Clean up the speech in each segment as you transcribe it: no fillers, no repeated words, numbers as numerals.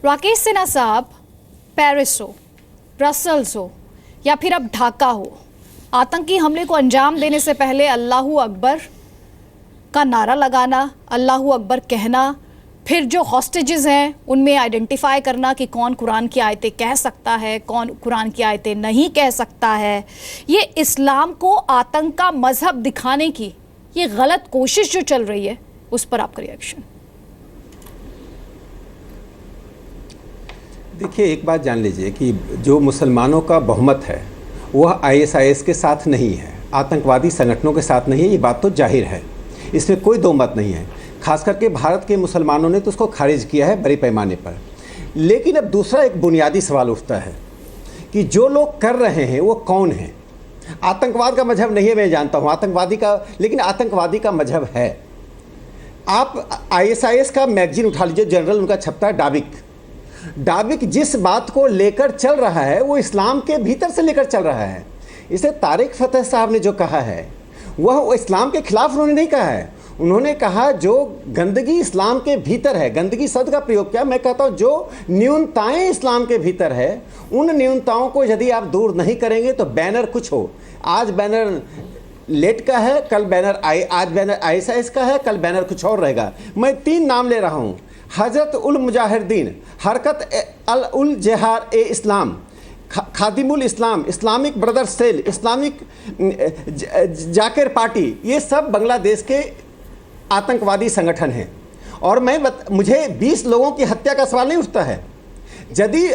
राकेश सिन्हा साहब, पेरिस हो, ब्रसल्स हो या फिर अब ढाका हो, आतंकी हमले को अंजाम देने से पहले अल्लाहू अकबर का नारा लगाना, अल्लाहू अकबर कहना, फिर जो हॉस्टेजेस हैं उनमें आइडेंटिफाई करना कि कौन कुरान की आयतें कह सकता है, कौन कुरान की आयतें नहीं कह सकता है, ये इस्लाम को आतंक का मजहब दिखाने की ये गलत कोशिश जो चल रही है, उस पर आपका रिएक्शन? देखिए, एक बात जान लीजिए कि जो मुसलमानों का बहुमत है वह आईएसआईएस के साथ नहीं है, आतंकवादी संगठनों के साथ नहीं है। ये बात तो जाहिर है, इसमें कोई दो मत नहीं है। खास करके भारत के मुसलमानों ने तो उसको खारिज किया है बड़े पैमाने पर। लेकिन अब दूसरा एक बुनियादी सवाल उठता है कि जो लोग कर रहे हैं वो कौन हैं। आतंकवाद का मजहब नहीं है, मैं जानता हूँ आतंकवादी का, लेकिन आतंकवादी का मजहब है। आप आईएसआईएस का मैगजीन उठा लीजिए, जनरल उनका छपता है डाबिक जिस बात को लेकर चल रहा है वो इस्लाम के भीतर से लेकर चल रहा है। इसे तारिक फतेह साहब ने जो कहा है वह इस्लाम के खिलाफ उन्होंने नहीं कहा है। उन्होंने कहा जो गंदगी इस्लाम के भीतर है, गंदगी शब्द का प्रयोग किया। मैं कहता हूँ जो न्यूनताएं इस्लाम के भीतर है उन न्यूनताओं को यदि आप दूर नहीं करेंगे तो बैनर कुछ हो। आज बैनर लेट का है, कल बैनर आज बैनर आईएसआईएस का है, कल बैनर कुछ और रहेगा। मैं 3 नाम ले रहा हूँ, हजरत उल मुजाहिदीन, हरकत al ul Jihad e Islam, Khadimul Islam, Islamic brothers cell, Islamic Zakir party. ये सब बांग्लादेश के आतंकवादी संगठन हैं। और मुझे 20 लोगों की हत्या का सवाल नहीं उठता है। यदि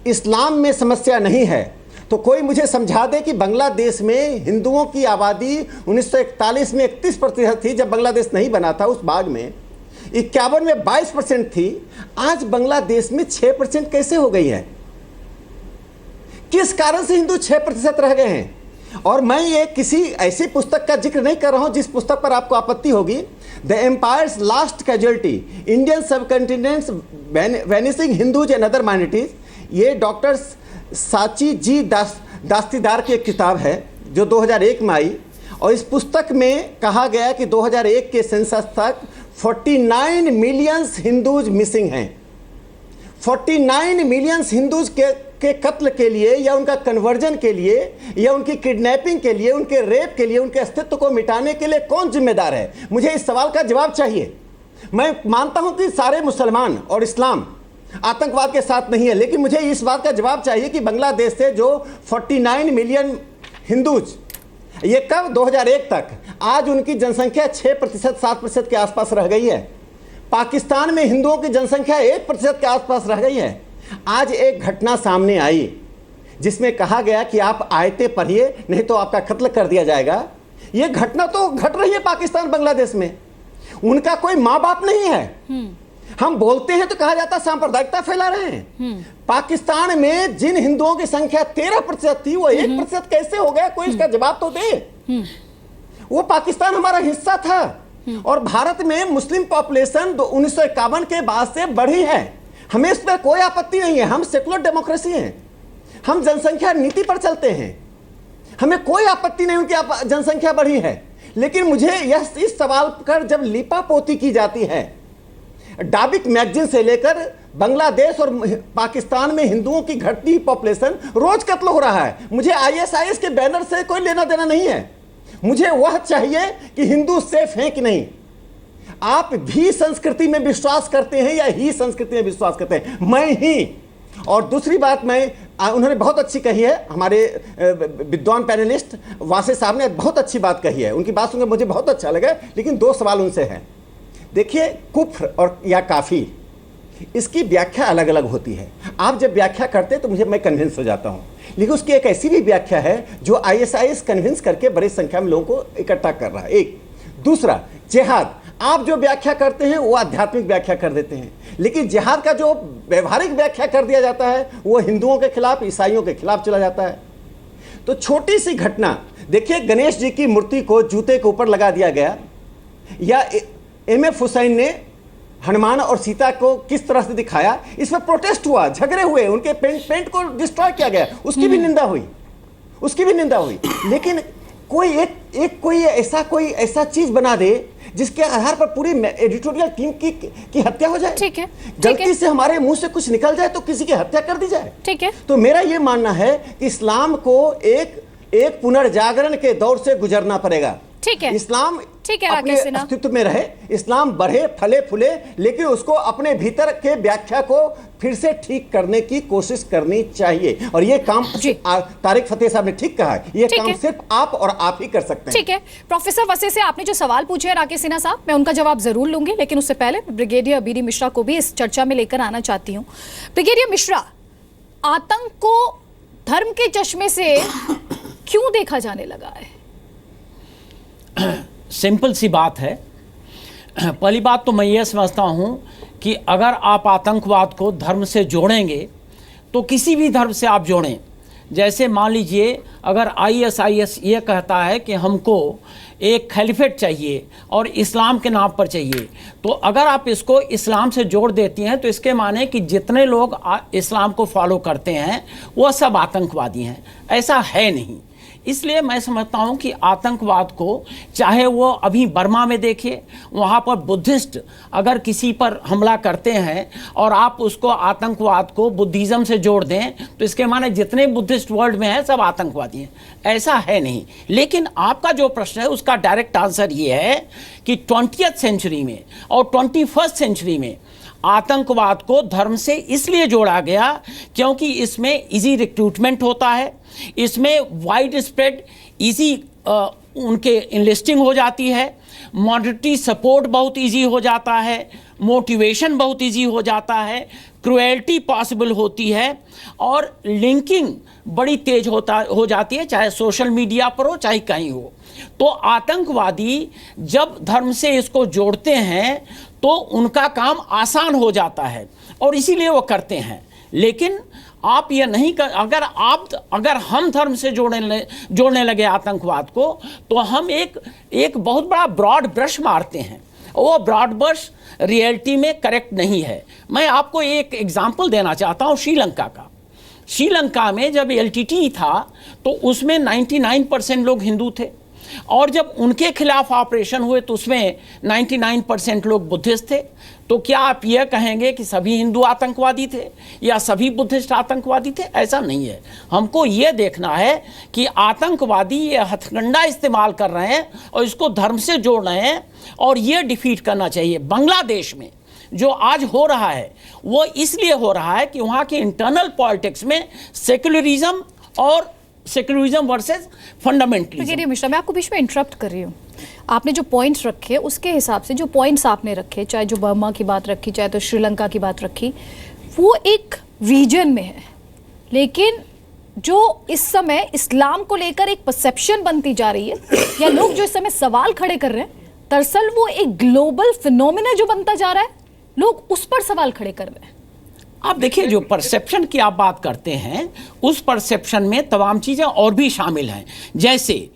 इस्लाम में समस्या नहीं है तो कोई मुझे समझा दे कि बांग्लादेश में हिंदुओं की आबादी 1941 में 31% थी, जब बांग्लादेश नहीं बना था। उस भाग में 51 में 22% थी, आज बांग्लादेश में 6% कैसे हो गई है? किस कारण से हिंदू 6% रह गए हैं? और मैं ये किसी ऐसी पुस्तक का जिक्र नहीं कर रहा हूं जिस पुस्तक पर आपको आपत्ति होगी, the empire's last casualty, Indian subcontinent's vanishing Hindus and other minorities. ये डॉक्टर साची जी दास्तीदार की एक किताब है जो 2001 में आई। और इस पुस्तक में कहा गया कि 2001 के सेंसस तक 49 मिलियन हिंदूज मिसिंग हैं। 49 मिलियन हिंदूज के कत्ल के लिए या उनका कन्वर्जन के लिए या उनकी किडनैपिंग के लिए, उनके रेप के लिए, उनके अस्तित्व को मिटाने के लिए कौन जिम्मेदार है? मुझे इस सवाल का जवाब चाहिए। मैं मानता हूं कि सारे मुसलमान और इस्लाम आतंकवाद के साथ नहीं है, लेकिन मुझे इस बात का जवाब चाहिए कि बांग्लादेश से जो 49 मिलियन हिंदूज, ये कब 2001 तक, आज उनकी जनसंख्या 6% 7% के आसपास रह गई है। पाकिस्तान में हिंदुओं की जनसंख्या 1% के आसपास रह गई है। आज एक घटना सामने आई जिसमें कहा गया कि आप आयतें पढ़िए नहीं तो आपका कत्ल कर दिया जाएगा। यह घटना तो घट रही है पाकिस्तान बांग्लादेश में। उनका कोई माँ बाप नहीं है। हम बोलते हैं तो कहा जाता है सांप्रदायिकता फैला रहे हैं। पाकिस्तान में जिन हिंदुओं की संख्या 13% थी वो 1% कैसे हो गया? कोई इसका जवाब तो दे। वो पाकिस्तान हमारा हिस्सा था। और भारत में मुस्लिम पॉपुलेशन 1951 के बाद से बढ़ी है। हमें इस पर कोई आपत्ति नहीं है। हम सेकुलर डेमोक्रेसी हैं, हम जनसंख्या नीति पर चलते हैं, हमें कोई आपत्ति नहीं उनकी जनसंख्या बढ़ी है। लेकिन मुझे इस सवाल पर जब लीपापोती की जाती है, डाबिक मैगजीन से लेकर बांग्लादेश और पाकिस्तान में हिंदुओं की घटती पॉपुलेशन, रोज कत्ल हो रहा है। मुझे आईएसआईएस के बैनर से कोई लेना देना नहीं है। मुझे वह चाहिए कि हिंदू सेफ हैं कि नहीं। आप भी संस्कृति में विश्वास करते हैं या ही संस्कृति में विश्वास करते हैं? मैं ही। और दूसरी बात उन्होंने बहुत अच्छी कही है, हमारे विद्वान पैनलिस्ट वासे साहब ने बहुत अच्छी बात कही है। उनकी बात सुनकर मुझे बहुत अच्छा लगा। लेकिन 2 सवाल उनसे हैं। देखिए, कुफ्र और या काफी, इसकी व्याख्या अलग अलग होती है। आप जब व्याख्या करते हैं तो मैं कन्विंस हो जाता हूं, लेकिन उसकी एक ऐसी भी व्याख्या है जो आईएसआईएस कन्विंस करके बड़ी संख्या में लोगों को इकट्ठा कर रहा है। एक दूसरा, जिहाद, आप जो व्याख्या करते हैं वो आध्यात्मिक व्याख्या कर देते हैं, लेकिन जिहाद का जो व्यवहारिक व्याख्या कर दिया जाता है वो हिंदुओं के खिलाफ, ईसाइयों के खिलाफ चला जाता है। तो छोटी सी घटना देखिए, गणेश जी की मूर्ति को जूते के ऊपर लगा दिया गया, या एमएफ हुसैन ने हनुमान और सीता को किस तरह से दिखाया, इस पर प्रोटेस्ट हुआ, झगड़े हुए, उनके पेंट को डिस्ट्रॉय किया गया, उसकी भी निंदा हुई। लेकिन कोई ऐसा चीज बना दे जिसके आधार पर पूरी एडिटोरियल टीम की हत्या हो जाए। ठीक है, गलती से हमारे मुंह से कुछ निकल जाए तो किसी की हत्या कर दी जाए। ठीक है, तो मेरा यह मानना है कि इस्लाम को एक पुनर्जागरण के दौर से गुजरना पड़ेगा। ठीक है, इस्लाम ठीक है, अपने राकेश सिन्हा अस्तित्व में रहे, इस्लाम बढ़े फले फूले, लेकिन उसको अपने भीतर के व्याख्या को फिर से ठीक करने की कोशिश करनी चाहिए। और ये काम तारिक फतेह साहब ने ठीक कहा है, ये काम सिर्फ आप और आप ही कर सकते हैं। ठीक है, प्रोफेसर वसे से आपने जो सवाल पूछे हैं राकेश सिन्हा साहब, मैं उनका जवाब जरूर लूंगी, लेकिन उससे पहले ब्रिगेडियर बीडी मिश्रा को भी इस चर्चा में लेकर आना चाहती हूँ। ब्रिगेडियर मिश्रा, आतंक को धर्म के चश्मे से क्यों देखा जाने लगा है? सिंपल सी बात है। पहली बात तो मैं ये समझता हूँ कि अगर आप आतंकवाद को धर्म से जोड़ेंगे तो किसी भी धर्म से आप जोड़ें, जैसे मान लीजिए अगर ISIS ये कहता है कि हमको एक खलीफेट चाहिए और इस्लाम के नाम पर चाहिए, तो अगर आप इसको इस्लाम से जोड़ देती हैं तो इसके माने कि जितने लोग इस्लाम को फॉलो करते हैं वो सब आतंकवादी हैं। ऐसा है नहीं। इसलिए मैं समझता हूं कि आतंकवाद को चाहे वो अभी बर्मा में देखिए, वहाँ पर बुद्धिस्ट अगर किसी पर हमला करते हैं और आप उसको आतंकवाद को बुद्धिज़्म से जोड़ दें तो इसके माने जितने बुद्धिस्ट वर्ल्ड में हैं सब आतंकवादी हैं। ऐसा है नहीं। लेकिन आपका जो प्रश्न है उसका डायरेक्ट आंसर ये है कि 20th सेंचुरी में और 21st सेंचुरी में आतंकवाद को धर्म से इसलिए जोड़ा गया क्योंकि इसमें इजी रिक्रूटमेंट होता है, इसमें वाइड स्प्रेड इजी उनके इनलिस्टिंग हो जाती है, मॉनेटरी सपोर्ट बहुत इजी हो जाता है, मोटिवेशन बहुत इजी हो जाता है, क्रुएल्टी पॉसिबल होती है और लिंकिंग बड़ी तेज हो जाती है, चाहे सोशल मीडिया पर हो चाहे कहीं हो। तो आतंकवादी जब धर्म से इसको जोड़ते हैं तो उनका काम आसान हो जाता है और इसीलिए वो करते हैं। लेकिन आप ये नहीं कर, अगर हम धर्म से जोड़ने लगे आतंकवाद को तो हम एक बहुत बड़ा ब्रॉड ब्रश मारते हैं। वो ब्रॉड ब्रश रियलिटी में करेक्ट नहीं है। मैं आपको एक एग्जांपल देना चाहता हूँ श्रीलंका का। श्रीलंका में जब LTTE था तो उसमें 99% लोग हिंदू थे और जब उनके खिलाफ ऑपरेशन हुए तो उसमें 99% लोग बुद्धिस्ट थे। तो क्या आप यह कहेंगे कि सभी हिंदू आतंकवादी थे या सभी बुद्धिस्ट आतंकवादी थे? ऐसा नहीं है। हमको ये देखना है कि आतंकवादी ये हथकंडा इस्तेमाल कर रहे हैं और इसको धर्म से जोड़ रहे हैं और ये डिफीट करना चाहिए। बांग्लादेश में जो आज हो रहा है वो इसलिए हो रहा है कि वहाँ के इंटरनल पॉलिटिक्स में सेक्युलरिज्म और secularism versus fundamentalism. Brigadier Mishra, मैं आपको बीच में इंटरप्ट कर रही हूँ। आपने जो पॉइंट्स रखे उसके हिसाब से जो पॉइंट्स आपने रखे, चाहे जो बर्मा की बात रखी चाहे तो श्रीलंका की बात रखी, वो एक रीजन में है, लेकिन जो इस समय इस्लाम को लेकर एक परसेप्शन बनती जा रही है या लोग जो इस समय सवाल खड़े कर रहे हैं, दरअसल वो एक ग्लोबल फिनोमेना जो बनता जा रहा है, लोग उस पर सवाल खड़े कर रहे हैं। आप देखिए, जो परसेप्शन की आप बात करते हैं उस परसेप्शन में तमाम चीज़ें और भी शामिल हैं। जैसे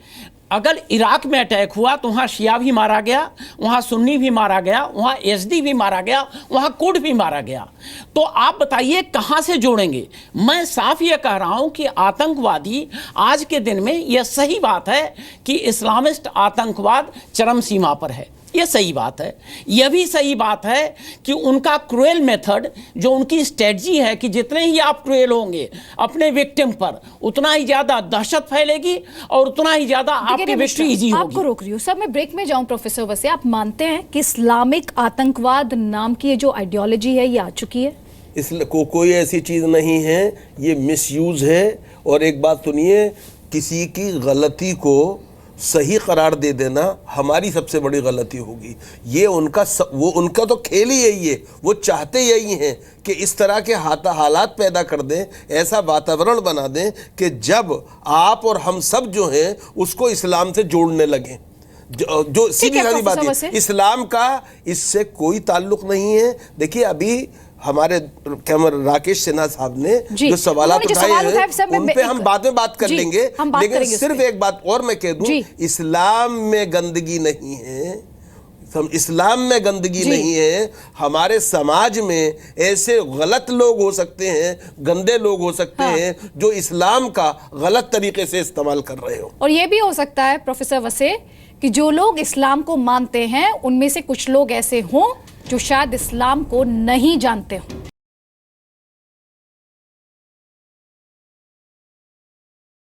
अगर इराक में अटैक हुआ तो वहाँ शिया भी मारा गया, वहाँ सुन्नी भी मारा गया, वहाँ यज़दी भी मारा गया, वहाँ कुर्द भी मारा गया। तो आप बताइए कहाँ से जोड़ेंगे? मैं साफ ये कह रहा हूँ कि आतंकवादी आज के दिन में यह सही बात है कि इस्लामिस्ट आतंकवाद चरम सीमा पर है, ये सही बात है। यह भी सही बात है कि उनका क्रूएल मेथड, जो उनकी स्ट्रेटजी है कि जितने ही आप क्रूएल होंगे अपने विक्टिम पर, उतना ही ज़्यादा दहशत फैलेगी और उतना ही ज़्यादा आपकी विक्ट्री इजी होगी। आपको रोक रही हूँ सर, मैं ब्रेक में जाऊँ। प्रोफेसर वसे, आप मानते हैं कि इस्लामिक आतंकवाद नाम की ये जो आइडियोलॉजी है ये आ चुकी है? कोई ऐसी चीज़ नहीं है, ये मिसयूज़ है। और एक बात सुनिए, किसी की गलती को सही करार दे देना हमारी सबसे बड़ी गलती होगी। ये उनका तो खेल ही यही है। वो चाहते यही हैं कि इस तरह के हालात पैदा कर दें, ऐसा वातावरण बना दें कि जब आप और हम सब जो हैं उसको इस्लाम से जोड़ने लगें। जो सीधी सादी बात है, इस्लाम का इससे कोई ताल्लुक नहीं है। देखिए, अभी हमारे राकेश सिन्हा साहब ने जो सवाल उठाए हैं उन पे हम बाद में बात कर लेंगे, लेकिन सिर्फ एक बात और मैं कह दूं, इस्लाम में गंदगी नहीं है। इस्लाम में गंदगी नहीं है। हमारे समाज में ऐसे गलत लोग हो सकते हैं, गंदे लोग हो सकते हैं जो इस्लाम का गलत तरीके से इस्तेमाल कर रहे हो। और ये भी हो सकता है प्रोफेसर वसे कि जो लोग इस्लाम को मानते हैं उनमें से कुछ लोग ऐसे हों जो शायद इस्लाम को नहीं जानते हों।